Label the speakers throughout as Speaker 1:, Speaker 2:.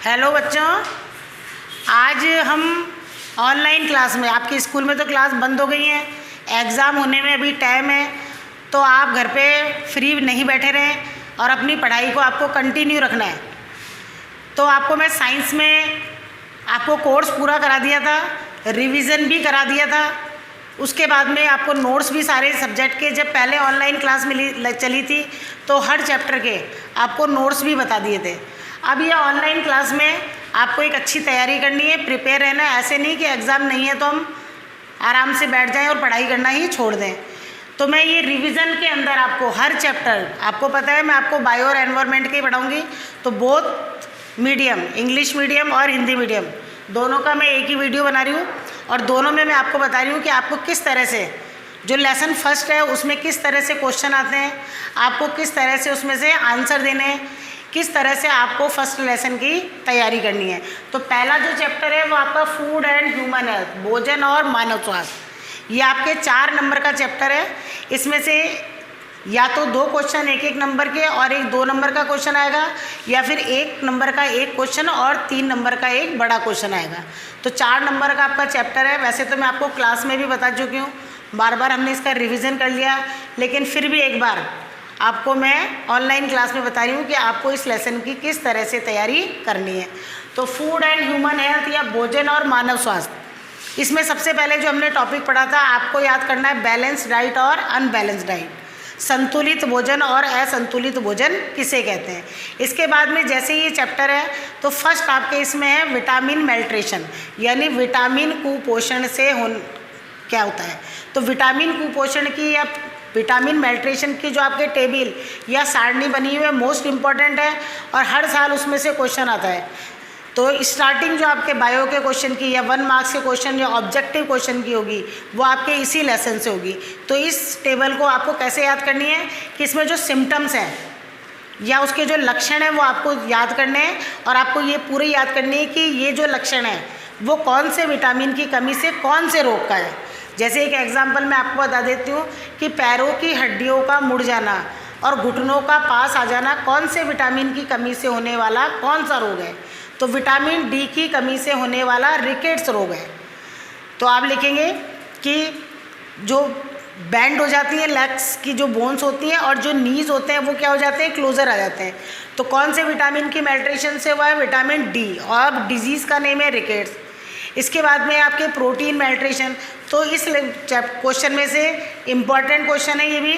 Speaker 1: Hello बच्चों, आज हम ऑनलाइन क्लास में, आपके स्कूल में तो क्लास बंद हो गई है, एग्ज़ाम होने में अभी टाइम है, तो आप घर पे फ्री नहीं बैठे रहें और अपनी पढ़ाई को आपको कंटिन्यू रखना है। तो आपको मैं साइंस में आपको कोर्स पूरा करा दिया था, रिवीज़न भी करा दिया था, उसके बाद में आपको नोट्स भी सारे सब्जेक्ट के, जब पहले ऑनलाइन क्लास चली थी तो हर चैप्टर के आपको नोट्स भी बता दिए थे। अब ये ऑनलाइन क्लास में आपको एक अच्छी तैयारी करनी है, प्रिपेयर रहना है। ऐसे नहीं कि एग्ज़ाम नहीं है तो हम आराम से बैठ जाएं और पढ़ाई करना ही छोड़ दें। तो मैं ये रिवीजन के अंदर आपको हर चैप्टर, आपको पता है मैं आपको बायो और एनवायरनमेंट के ही पढ़ाऊँगी, तो बोथ मीडियम, इंग्लिश मीडियम और हिंदी मीडियम, दोनों का मैं एक ही वीडियो बना रही हूँ और दोनों में मैं आपको बता रही हूँ कि आपको किस तरह से, जो लेसन फर्स्ट है उसमें किस तरह से क्वेश्चन आते हैं, आपको किस तरह से उसमें से आंसर देने हैं, किस तरह से आपको फर्स्ट लेसन की तैयारी करनी है। तो पहला जो चैप्टर है वो आपका फूड एंड ह्यूमन हेल्थ, भोजन और मानव स्वास्थ्य, ये आपके 4 नंबर का चैप्टर है। इसमें से या तो 2 क्वेश्चन 1-1 नंबर के और एक 2 नंबर का क्वेश्चन आएगा, या फिर 1 नंबर का एक क्वेश्चन और 3 नंबर का एक बड़ा क्वेश्चन आएगा। तो 4 नंबर का आपका चैप्टर है। वैसे तो मैं आपको क्लास में भी बता चुकी हूँ, बार बार हमने इसका रिवीजन कर लिया, लेकिन फिर भी एक बार आपको मैं ऑनलाइन क्लास में बता रही हूँ कि आपको इस लेसन की किस तरह से तैयारी करनी है। तो फूड एंड ह्यूमन हेल्थ या भोजन और मानव स्वास्थ्य, इसमें सबसे पहले जो हमने टॉपिक पढ़ा था आपको याद करना है बैलेंस डाइट और अनबैलेंस डाइट, संतुलित भोजन और असंतुलित भोजन किसे कहते हैं। इसके बाद में जैसे ये चैप्टर है तो फर्स्ट आपके इसमें है विटामिन मेल्ट्रेशन, यानी विटामिन कुपोषण से क्या होता है। तो विटामिन कुपोषण की या विटामिन मेल्ट्रेशन की जो आपके टेबल या सारणी बनी हुई है मोस्ट इम्पॉर्टेंट है और हर साल उसमें से क्वेश्चन आता है। तो स्टार्टिंग जो आपके बायो के क्वेश्चन की या 1 मार्क्स के क्वेश्चन या ऑब्जेक्टिव क्वेश्चन की होगी वो आपके इसी लेसन से होगी। तो इस टेबल को आपको कैसे याद करनी है कि इसमें जो सिम्टम्स हैं या उसके जो लक्षण हैं वो आपको याद करने हैं और आपको ये पूरी याद करनी है कि ये जो लक्षण है वो कौन से विटामिन की कमी से कौन से रोग का है। जैसे एक एग्जाम्पल मैं आपको बता देती हूँ कि पैरों की हड्डियों का मुड़ जाना और घुटनों का पास आ जाना कौन से विटामिन की कमी से होने वाला कौन सा रोग है। तो विटामिन डी की कमी से होने वाला रिकेट्स रोग है। तो आप लिखेंगे कि जो बैंड हो जाती है लेग्स की जो बोन्स होती हैं और जो नीज होते हैं वो क्या हो जाते हैं, क्लोजर आ जाते हैं। तो कौन से विटामिन की मेल्ट्रेशन से हुआ है, विटामिन डी, और डिजीज़ का नेम है रिकेट्स। इसके बाद में आपके प्रोटीन मेल्ट्रेशन, तो इस क्वेश्चन में से इम्पॉर्टेंट क्वेश्चन है ये भी,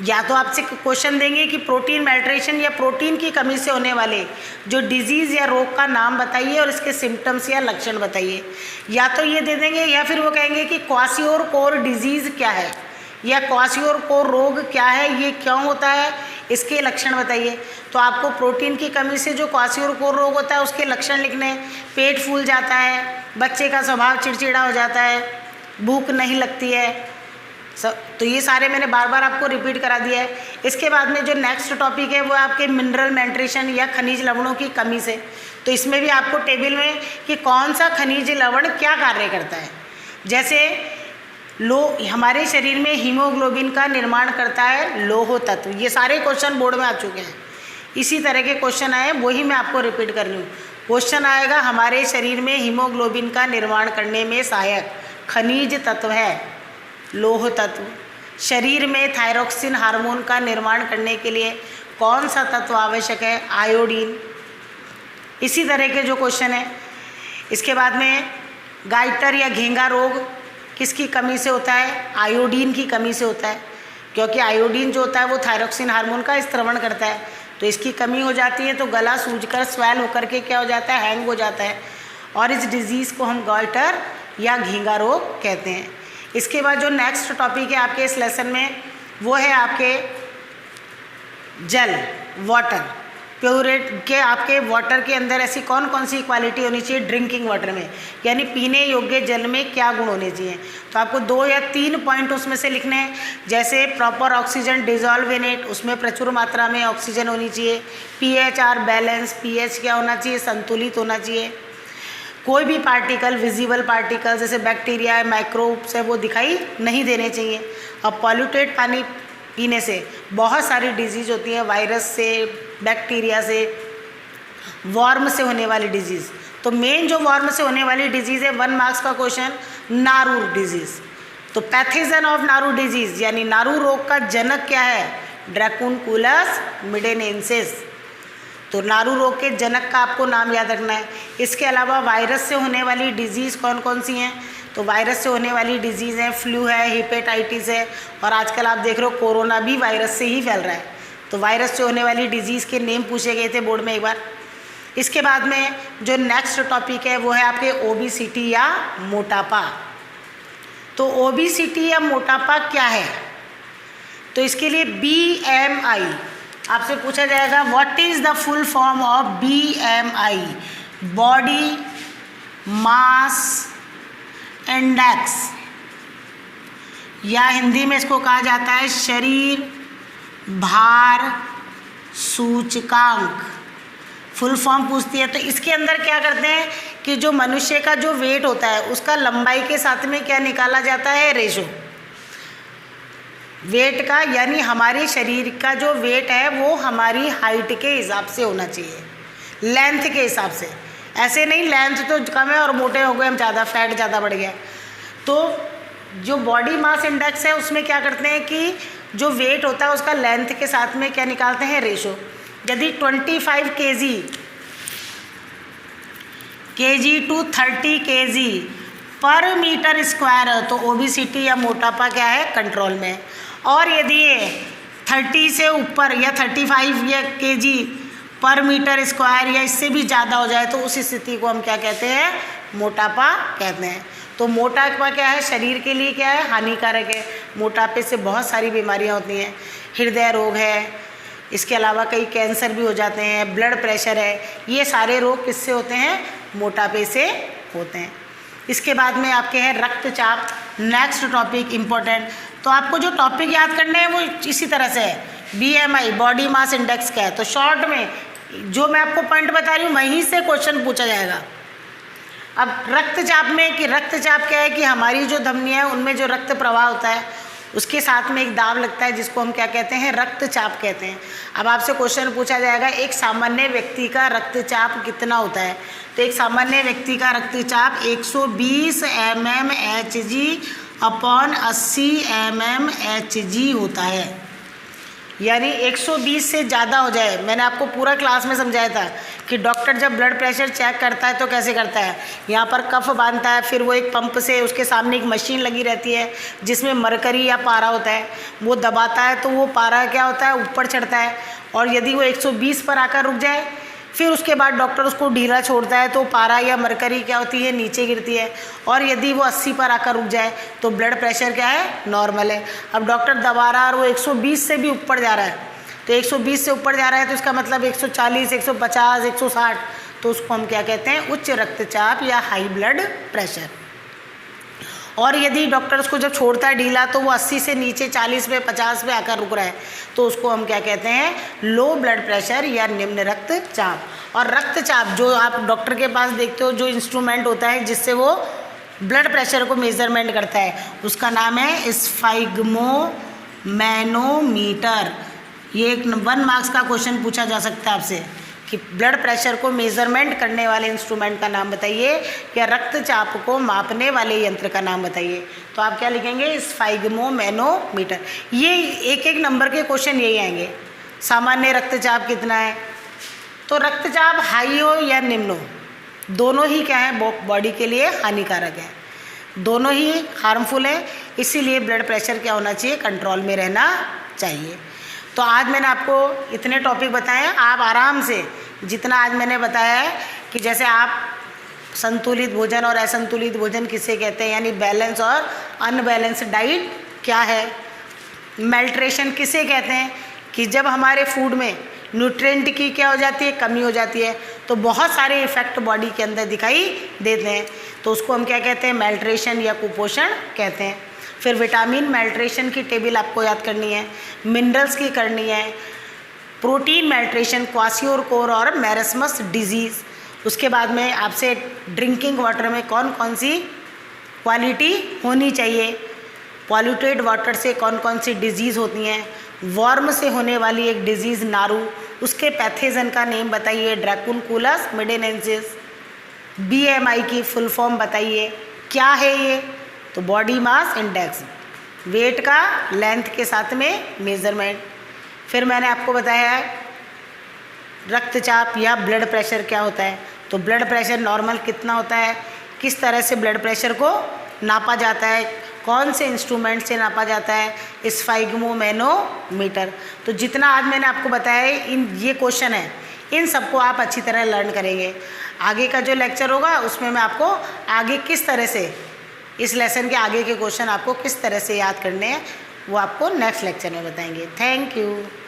Speaker 1: या तो आपसे क्वेश्चन देंगे कि प्रोटीन मेल्ट्रेशन या प्रोटीन की कमी से होने वाले जो डिजीज़ या रोग का नाम बताइए और इसके सिम्टम्स या लक्षण बताइए, या तो ये दे देंगे या फिर वो कहेंगे कि क्वाशियोर-कोर डिजीज़ क्या है या क्वाशियोर-कोर रोग क्या है, ये क्यों होता है, इसके लक्षण बताइए। तो आपको प्रोटीन की कमी से जो क्वाशियोर-कोर रोग होता है उसके लक्षण लिखने, पेट फूल जाता है, बच्चे का स्वभाव चिड़चिड़ा हो जाता है, भूख नहीं लगती है, तो ये सारे मैंने बार बार आपको रिपीट करा दिया है। इसके बाद में जो नेक्स्ट टॉपिक है वो आपके मिनरल मेल्ट्रेशन या खनिज लवणों की कमी से। तो इसमें भी आपको टेबल में कि कौन सा खनिज लवण क्या कार्य करता है। जैसे हमारे शरीर में हीमोग्लोबिन का निर्माण करता है लौह तत्व, ये सारे क्वेश्चन बोर्ड में आ चुके हैं। इसी तरह के क्वेश्चन आए वही मैं आपको रिपीट कर रही हूँ। क्वेश्चन आएगा हमारे शरीर में हीमोग्लोबिन का निर्माण करने में सहायक खनिज तत्व है लौह तत्व। शरीर में थायरोक्सिन हार्मोन का निर्माण करने के लिए कौन सा तत्व आवश्यक है, आयोडीन। इसी तरह के जो क्वेश्चन है। इसके बाद में गाइटर या घेंगा रोग किसकी कमी से होता है, आयोडीन की कमी से होता है, क्योंकि आयोडीन जो होता है वो थायरोक्सिन हार्मोन का स्त्रवण करता है। तो इसकी कमी हो जाती है तो गला सूजकर स्वेल होकर के क्या हो जाता है, हैंग हो जाता है, और इस डिजीज़ को हम गाइटर या घेंगा रोग कहते हैं। इसके बाद जो नेक्स्ट टॉपिक है आपके इस लेसन में वो है आपके जल, वाटर, प्योरेट के आपके वाटर के अंदर ऐसी कौन कौन सी क्वालिटी होनी चाहिए ड्रिंकिंग वाटर में, यानी पीने योग्य जल में क्या गुण होने चाहिए। तो आपको 2 या 3 पॉइंट उसमें से लिखने हैं। जैसे proper oxygen dissolve in it, उसमें प्रचुर मात्रा में ऑक्सीजन होनी चाहिए। पीएच-आर बैलेंस, पीएच क्या होना चाहिए, संतुलित होना चाहिए। कोई भी पार्टिकल, विजिबल पार्टिकल जैसे बैक्टीरिया, माइक्रोब्स है वो दिखाई नहीं देने चाहिए। अब पॉल्यूटेड पानी पीने से बहुत सारी डिजीज़ होती हैं, वायरस से, बैक्टीरिया से, वॉर्म से होने वाली डिजीज़। तो मेन जो वॉर्म से होने वाली डिजीज़ है 1 मार्क्स का क्वेश्चन, नारू डिजीज़। तो पैथोजन ऑफ नारू डिजीज़ यानी नारू रोग का जनक क्या है? ड्रैकुनकुलस मिडेनेंसिस। तो नारू रोग के जनक का आपको नाम याद रखना है। इसके अलावा वायरस से होने वाली डिजीज़ कौन कौन सी हैं? तो वायरस से होने वाली डिजीज़ है, फ्लू है, हेपेटाइटिस है, और आजकल आप देख रहे हो कोरोना भी वायरस से ही फैल रहा है। तो वायरस से होने वाली डिजीज़ के नेम पूछे गए थे बोर्ड में एक बार। इसके बाद में जो नेक्स्ट टॉपिक है वो है आपके ओबेसिटी या मोटापा। तो ओबेसिटी या मोटापा क्या है? तो इसके लिए BMI आपसे पूछा जाएगा, what is the full form of BMI? Body mass index, या हिंदी में इसको कहा जाता है शरीर भार सूचकांक। फुल फॉर्म पूछती है। तो इसके अंदर क्या करते हैं कि जो मनुष्य का जो वेट होता है उसका लंबाई के साथ में क्या निकाला जाता है? रेशो वेट का, यानी हमारे शरीर का जो वेट है वो हमारी हाइट के हिसाब से होना चाहिए, लेंथ के हिसाब से। ऐसे नहीं लेंथ तो कम है और मोटे हो गए हम ज़्यादा, फैट ज़्यादा बढ़ गया। तो जो बॉडी मास इंडेक्स है उसमें क्या करते हैं कि जो वेट होता है उसका लेंथ के साथ में क्या निकालते हैं? रेशो। यदि 25 kg टू 30 kg पर मीटर स्क्वायर है तो ओबेसिटी या मोटापा क्या है? कंट्रोल में है। और यदि ये 30 से ऊपर या 35 या kg पर मीटर स्क्वायर या इससे भी ज़्यादा हो जाए तो उस स्थिति को हम क्या कहते हैं? मोटापा कहते हैं। तो मोटापा क्या है? शरीर के लिए क्या है? हानिकारक है। मोटापे से बहुत सारी बीमारियां होती हैं, हृदय रोग है, इसके अलावा कई कैंसर भी हो जाते हैं, ब्लड प्रेशर है, ये सारे रोग किससे होते हैं? मोटापे से होते हैं। इसके बाद में आपके हैं रक्तचाप, नेक्स्ट टॉपिक इम्पोर्टेंट। तो आपको जो टॉपिक याद करने हैं वो इसी तरह से है। BMI बॉडी मास इंडेक्स क्या है? तो शॉर्ट में जो मैं आपको पॉइंट बता रही हूँ वहीं से क्वेश्चन पूछा जाएगा। अब रक्तचाप में कि रक्तचाप क्या है कि हमारी जो धमनियाँ है उनमें जो रक्त प्रवाह होता है उसके साथ में एक दाब लगता है जिसको हम क्या कहते हैं? रक्तचाप कहते हैं। अब आपसे क्वेश्चन पूछा जाएगा एक सामान्य व्यक्ति का रक्तचाप कितना होता है? तो एक सामान्य व्यक्ति का रक्तचाप 120 mmHg अपॉन 80 mmHg होता है। यानी 120 से ज़्यादा हो जाए, मैंने आपको पूरा क्लास में समझाया था कि डॉक्टर जब ब्लड प्रेशर चेक करता है तो कैसे करता है? यहाँ पर कफ बांधता है, फिर वो एक पंप से उसके सामने एक मशीन लगी रहती है जिसमें मरकरी या पारा होता है, वो दबाता है तो वो पारा क्या होता है? ऊपर चढ़ता है। और यदि वो 120 पर आकर रुक जाए फिर उसके बाद डॉक्टर उसको ढीला छोड़ता है तो पारा या मरकरी क्या होती है? नीचे गिरती है। और यदि वो 80 पर आकर रुक जाए तो ब्लड प्रेशर क्या है? नॉर्मल है। अब डॉक्टर दबा रहा है और वो 120 से भी ऊपर जा रहा है, तो 120 से ऊपर जा रहा है तो इसका मतलब 140, 150, 160, तो उसको हम क्या कहते हैं? उच्च रक्तचाप या हाई ब्लड प्रेशर। और यदि डॉक्टर उसको जब छोड़ता है ढीला तो वो 80 से नीचे 40 पे 50 पे आकर रुक रहा है तो उसको हम क्या कहते हैं? लो ब्लड प्रेशर या निम्न रक्तचाप। और रक्तचाप जो आप डॉक्टर के पास देखते हो जो इंस्ट्रूमेंट होता है जिससे वो ब्लड प्रेशर को मेजरमेंट करता है उसका नाम है स्फिग्मोमैनोमीटर। ये एक 1 मार्क्स का क्वेश्चन पूछा जा सकता है आपसे कि ब्लड प्रेशर को मेजरमेंट करने वाले इंस्ट्रूमेंट का नाम बताइए या रक्तचाप को मापने वाले यंत्र का नाम बताइए। तो आप क्या लिखेंगे? स्फिग्मोमैनोमीटर। ये एक एक नंबर के क्वेश्चन यही आएंगे। सामान्य रक्तचाप कितना है? तो रक्तचाप हाई हो या निम्न हो, दोनों ही क्या है? बॉडी के लिए हानिकारक है, दोनों ही हार्मफुल है। इसीलिए ब्लड प्रेशर क्या होना चाहिए? कंट्रोल में रहना चाहिए। तो आज मैंने आपको इतने टॉपिक बताए, आप आराम से जितना आज मैंने बताया है कि जैसे आप संतुलित भोजन और असंतुलित भोजन किसे कहते हैं, यानी बैलेंस और अनबैलेंस डाइट क्या है, मेल्ट्रेशन किसे कहते हैं कि जब हमारे फूड में न्यूट्रिएंट की क्या हो जाती है? कमी हो जाती है, तो बहुत सारे इफ़ेक्ट बॉडी के अंदर दिखाई देते हैं, तो उसको हम क्या कहते हैं? मेल्ट्रेशन या कुपोषण कहते हैं। फिर विटामिन मेल्ट्रेशन की टेबल आपको याद करनी है, मिनरल्स की करनी है, प्रोटीन मेल्ट्रेशन, क्वासियोरकोर और मैरस्मस डिजीज़। उसके बाद में आपसे ड्रिंकिंग वाटर में कौन कौन सी क्वालिटी होनी चाहिए, पॉल्यूटेड वाटर से कौन कौन सी डिजीज़ होती हैं, वार्म से होने वाली एक डिजीज़ नारू, उसके पैथेजन का नेम बताइए, ड्रैकुनकुलस मिडेनेंसिस। BMI की फुल फॉर्म बताइए, क्या है ये? तो बॉडी मास इंडेक्स, वेट का लेंथ के साथ में मेजरमेंट। फिर मैंने आपको बताया है रक्तचाप या ब्लड प्रेशर क्या होता है। तो ब्लड प्रेशर नॉर्मल कितना होता है, किस तरह से ब्लड प्रेशर को नापा जाता है, कौन से इंस्ट्रूमेंट से नापा जाता है, स्फाइग्मोमैनोमीटर। तो जितना आज मैंने आपको बताया है, ये क्वेश्चन है, इन सबको आप अच्छी तरह लर्न करेंगे। आगे का जो लेक्चर होगा उसमें मैं आपको आगे किस तरह से, इस लेसन के आगे के क्वेश्चन आपको किस तरह से याद करने हैं वो आपको नेक्स्ट लेक्चर में बताएंगे। Thank you.